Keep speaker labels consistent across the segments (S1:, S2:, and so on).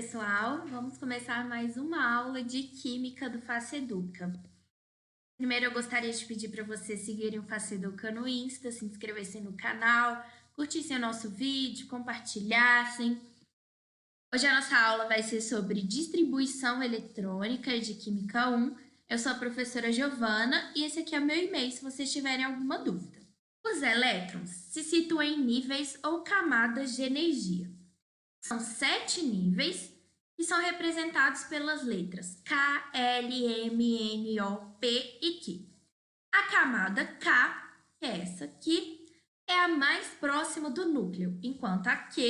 S1: pessoal! Vamos começar mais uma aula de Química do FACEDUCA. Primeiro, eu gostaria de pedir para vocês seguirem o FACEDUCA no Insta, se inscrevessem no canal, curtissem o nosso vídeo, compartilhassem. Hoje a nossa aula vai ser sobre distribuição eletrônica de Química 1. Eu sou a professora Giovana e esse aqui é o meu e-mail se vocês tiverem alguma dúvida. Os elétrons se situam em níveis ou camadas de energia. São 7 níveis que são representados pelas letras K, L, M, N, O, P e Q. A camada K, que é essa aqui, é a mais próxima do núcleo, enquanto a Q,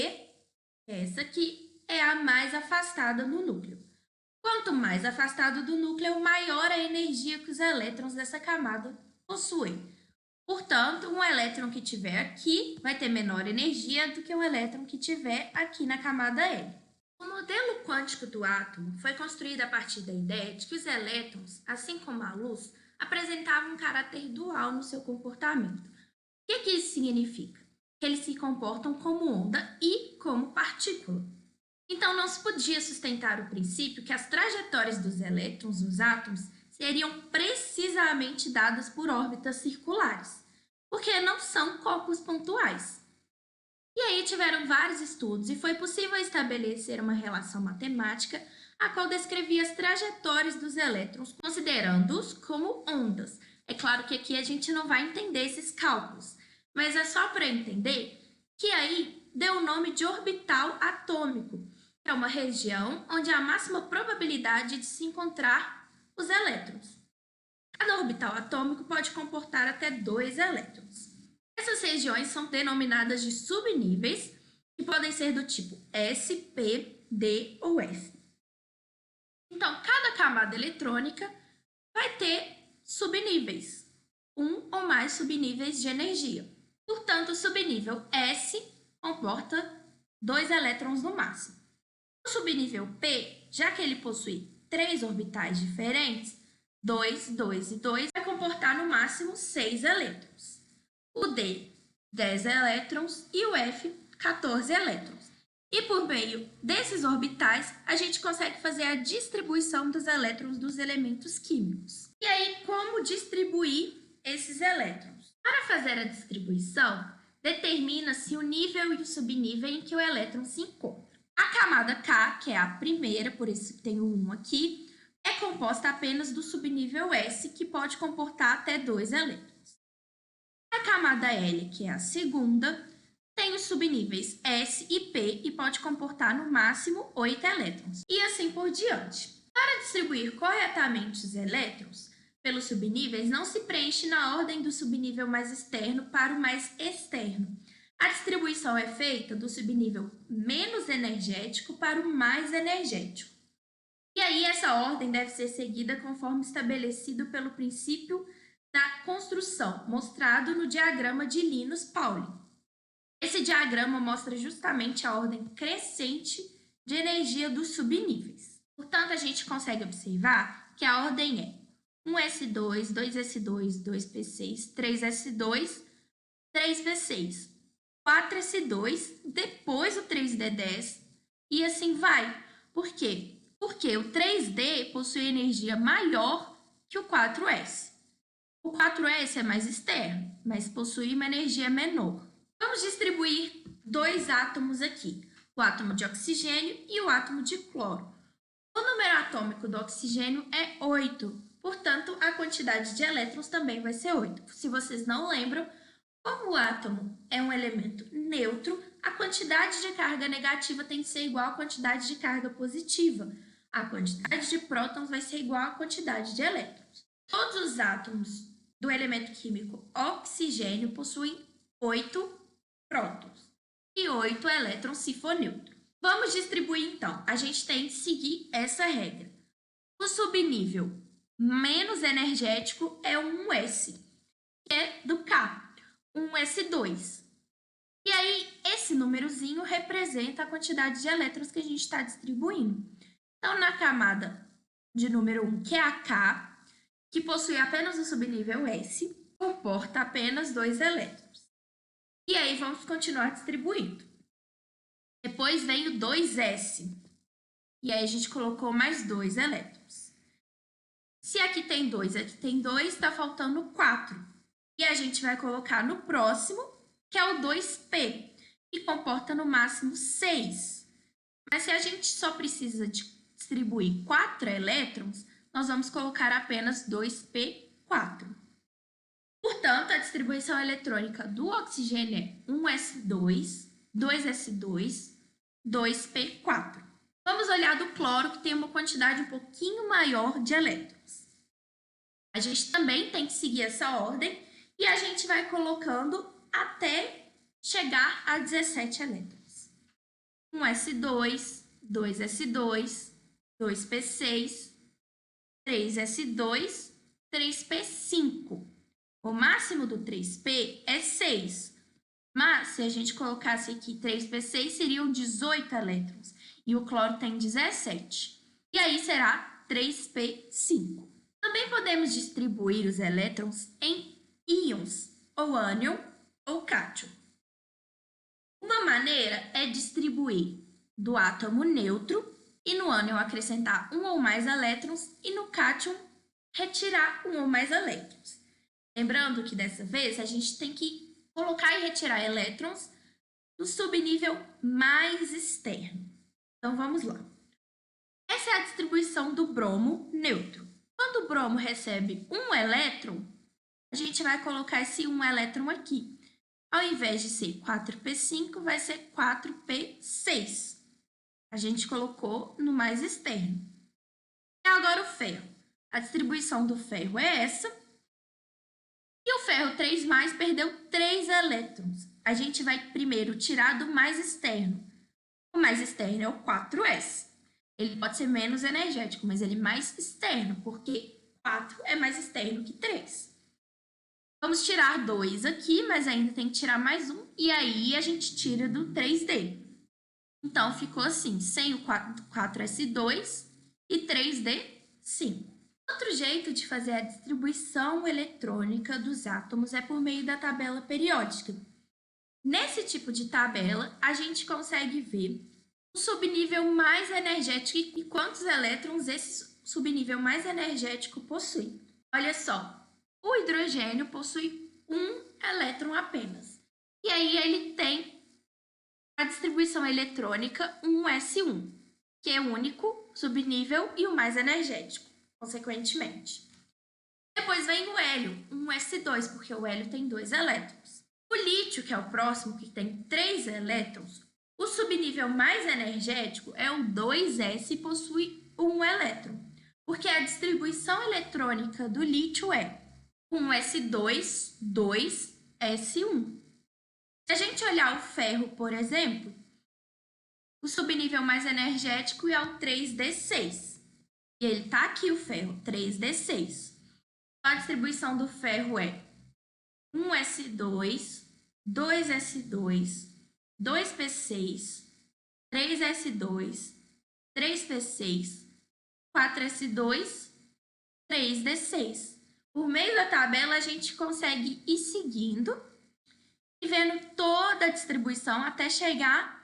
S1: que é essa aqui, é a mais afastada do núcleo. Quanto mais afastado do núcleo, maior a energia que os elétrons dessa camada possuem. Portanto, um elétron que tiver aqui vai ter menor energia do que um elétron que tiver aqui na camada L. O modelo quântico do átomo foi construído a partir da ideia de que os elétrons, assim como a luz, apresentavam um caráter dual no seu comportamento. O que isso significa? Que eles se comportam como onda e como partícula. Então, não se podia sustentar o princípio que as trajetórias dos elétrons nos átomos seriam precisamente dadas por órbitas circulares, porque não são corpos pontuais. E aí tiveram vários estudos e foi possível estabelecer uma relação matemática a qual descrevia as trajetórias dos elétrons, considerando-os como ondas. É claro que aqui a gente não vai entender esses cálculos, mas é só para entender que aí deu o nome de orbital atômico, que é uma região onde há a máxima probabilidade de se encontrar os elétrons. Cada orbital atômico pode comportar até 2 elétrons. Essas regiões são denominadas de subníveis, que podem ser do tipo S, P, D ou F. Então, cada camada eletrônica vai ter subníveis, um ou mais subníveis de energia. Portanto, o subnível S comporta 2 elétrons no máximo. O subnível P, já que ele possui 3 orbitais diferentes, 2, 2 e 2, vai comportar no máximo 6 elétrons. O D, 10 elétrons e o F, 14 elétrons. E por meio desses orbitais, a gente consegue fazer a distribuição dos elétrons dos elementos químicos. E aí, como distribuir esses elétrons? Para fazer a distribuição, determina-se o nível e o subnível em que o elétron se encontra. A camada K, que é a primeira, por isso tem o 1 aqui, é composta apenas do subnível S, que pode comportar até 2 elétrons. A camada L, que é a segunda, tem os subníveis S e P e pode comportar no máximo 8 elétrons. E assim por diante. Para distribuir corretamente os elétrons pelos subníveis, não se preenche na ordem do subnível mais externo para o mais externo. A distribuição é feita do subnível menos energético para o mais energético. E aí, essa ordem deve ser seguida conforme estabelecido pelo princípio da construção, mostrado no diagrama de Linus-Pauling. Esse diagrama mostra justamente a ordem crescente de energia dos subníveis. Portanto, a gente consegue observar que a ordem é 1s2, 2s2, 2p6, 3s2, 3p6. 4s2, depois o 3d10 e assim vai. Por quê? Porque o 3d possui energia maior que o 4s. O 4s é mais externo, mas possui uma energia menor. Vamos distribuir 2 átomos aqui, o átomo de oxigênio e o átomo de cloro. O número atômico do oxigênio é 8, portanto, a quantidade de elétrons também vai ser 8. Se vocês não lembram, como o átomo é um elemento neutro, a quantidade de carga negativa tem que ser igual à quantidade de carga positiva. A quantidade de prótons vai ser igual à quantidade de elétrons. Todos os átomos do elemento químico oxigênio possuem 8 prótons e 8 elétrons se for neutro. Vamos distribuir então. A gente tem que seguir essa regra. O subnível menos energético é um S, que é do K. 1s2. E aí, esse númerozinho representa a quantidade de elétrons que a gente está distribuindo. Então, na camada de número 1, que é a K, que possui apenas o subnível S, comporta apenas 2 elétrons. E aí, vamos continuar distribuindo. Depois vem o 2s. E aí a gente colocou mais 2 elétrons. Se aqui tem 2, aqui tem 2, está faltando 4. E a gente vai colocar no próximo, que é o 2p, que comporta no máximo 6. Mas se a gente só precisa distribuir 4 elétrons, nós vamos colocar apenas 2p4. Portanto, a distribuição eletrônica do oxigênio é 1s2, 2s2, 2p4. Vamos olhar do cloro, que tem uma quantidade um pouquinho maior de elétrons. A gente também tem que seguir essa ordem e a gente vai colocando até chegar a 17 elétrons. 1s2, 2s2, 2p6, 3s2, 3p5. O máximo do 3p é 6, mas se a gente colocasse aqui 3p6, seriam 18 elétrons, e o cloro tem 17, e aí será 3p5. Também podemos distribuir os elétrons em íons, ou ânion ou cátion. Uma maneira é distribuir do átomo neutro e no ânion acrescentar um ou mais elétrons e no cátion retirar um ou mais elétrons. Lembrando que dessa vez a gente tem que colocar e retirar elétrons do subnível mais externo. Então vamos lá. Essa é a distribuição do bromo neutro. Quando o bromo recebe um elétron, a gente vai colocar esse um elétron aqui. Ao invés de ser 4p5, vai ser 4p6. A gente colocou no mais externo. E agora o ferro. A distribuição do ferro é essa. E o ferro 3+, perdeu 3 elétrons. A gente vai primeiro tirar do mais externo. O mais externo é o 4s. Ele pode ser menos energético, mas ele é mais externo, porque 4 é mais externo que 3. Vamos tirar 2 aqui, mas ainda tem que tirar mais um, e aí a gente tira do 3D. Então, ficou assim, sem o 4s2 e 3d5. Outro jeito de fazer a distribuição eletrônica dos átomos é por meio da tabela periódica. Nesse tipo de tabela, a gente consegue ver o subnível mais energético e quantos elétrons esse subnível mais energético possui. Olha só, o hidrogênio possui um elétron apenas. E aí ele tem a distribuição eletrônica 1s1, que é o único subnível e o mais energético, consequentemente. Depois vem o hélio, 1s2, porque o hélio tem 2 elétrons. O lítio, que é o próximo, que tem 3 elétrons, o subnível mais energético é o 2s e possui 1 elétron, porque a distribuição eletrônica do lítio é 1s2, 2s1. Se a gente olhar o ferro, por exemplo, o subnível mais energético é o 3d6. E ele está aqui, o ferro, 3d6. A distribuição do ferro é 1s2, 2s2, 2p6, 3s2, 3p6, 4s2, 3d6. Por meio da tabela, a gente consegue ir seguindo e vendo toda a distribuição até chegar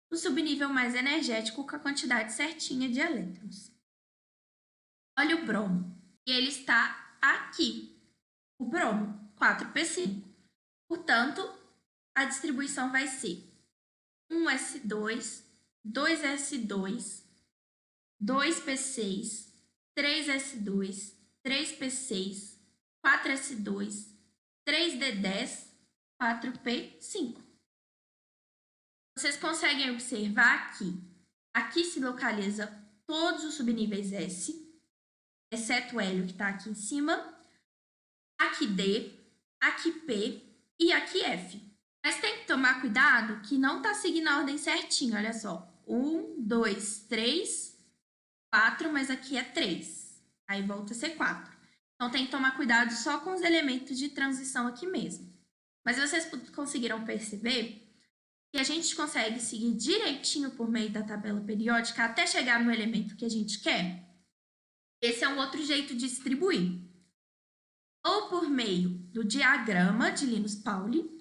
S1: no subnível mais energético com a quantidade certinha de elétrons. Olha o bromo, e ele está aqui, o bromo, 4p5. Portanto, a distribuição vai ser 1s2, 2s2, 2p6, 3s2, 3p6, 4s2, 3d10, 4p5. Vocês conseguem observar que aqui se localiza todos os subníveis S, exceto o hélio que está aqui em cima, aqui D, aqui P e aqui F. Mas tem que tomar cuidado que não está seguindo a ordem certinho, olha só. 1, 2, 3, 4, mas aqui é 3. Aí volta a ser 4. Então tem que tomar cuidado só com os elementos de transição aqui mesmo. Mas vocês conseguiram perceber que a gente consegue seguir direitinho por meio da tabela periódica até chegar no elemento que a gente quer? Esse é um outro jeito de distribuir. Ou por meio do diagrama de Linus Pauling,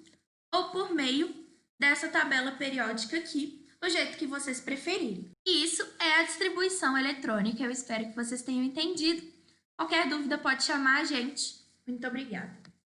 S1: ou por meio dessa tabela periódica aqui, do jeito que vocês preferirem. E isso é a distribuição eletrônica. Eu espero que vocês tenham entendido. Qualquer dúvida pode chamar a gente. Muito obrigada.